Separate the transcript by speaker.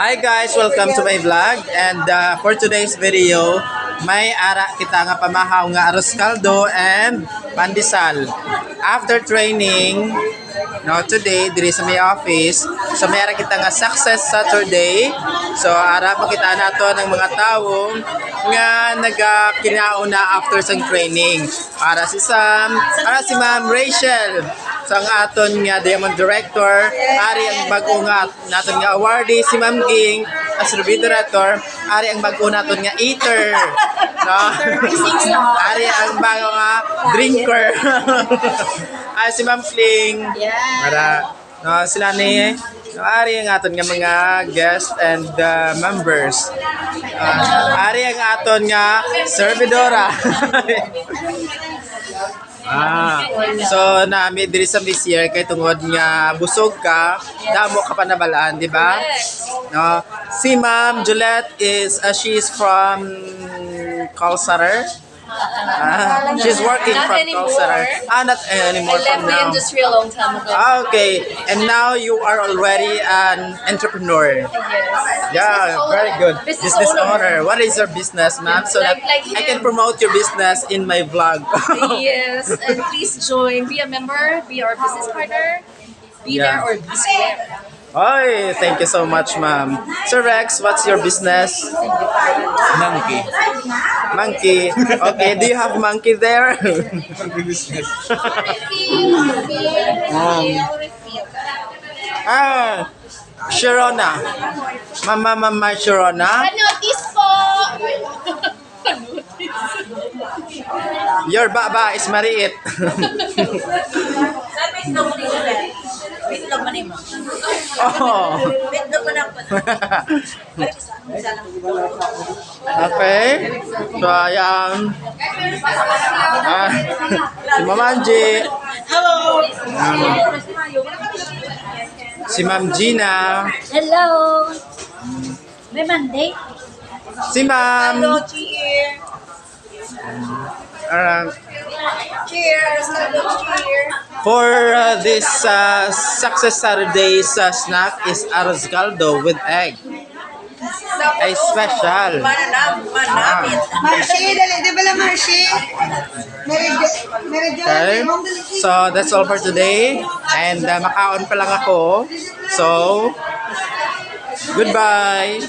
Speaker 1: Hi guys, welcome to my vlog and for today's video may ara kita nga pamahaw nga arroz caldo and pandesal. After training, no, today diri sa may office, so may ara kita nga success Saturday. So ara makita nato ng mga tao nga nagakinauna after sa training. Para si Sam, para si Ma'am Rachel. So ang aton nga Diamond Director, ari ang bag-o nga naton nga awardee si Ma'am Ging, as Director, ari ang bag-o naton nga eater. No? Ari ang bago nga drinker. Ay si Ma'am Fling. Para no, sila ni ari ang aton nga mga guests and members. Ari ang aton nga servidora. So nami diri sa this year kay tungod nga busog ka, damo ka pa nabalaan, di ba? No, si Ma'am Juliet is she's from Calcutta. She's working from Calcutta. Not anymore.
Speaker 2: I left the industry a long time ago.
Speaker 1: Okay, and now you are already an entrepreneur.
Speaker 2: Yes.
Speaker 1: Yeah, very good.
Speaker 2: Business
Speaker 1: owner. What is your business, ma'am? So
Speaker 2: Like
Speaker 1: that I can promote your business in my vlog.
Speaker 2: Yes, and please join. Be a member. Be our business partner. Be there or be square.
Speaker 1: Oy, thank you so much, ma'am. Sir Rex, what's your business?
Speaker 3: Monkey.
Speaker 1: Monkey. Okay, do you have monkey there? Sharona. Mama Sharona.
Speaker 2: Notice po!
Speaker 1: Your baba is mariit. Oh. Okay. So, ayan. Si Ma'am Angie.
Speaker 2: Hello!
Speaker 1: Si Ma'am Gina.
Speaker 4: Hello! May Monday?
Speaker 1: Si Ma'am.
Speaker 2: cheer!
Speaker 1: Cheers.
Speaker 2: Cheer!
Speaker 1: For this Success Saturday snack is arroz caldo with egg. Ay special.
Speaker 4: Marcy, dali, di ba lang Marcy?
Speaker 1: Okay. So that's all for today. And makaon pa lang ako. So goodbye.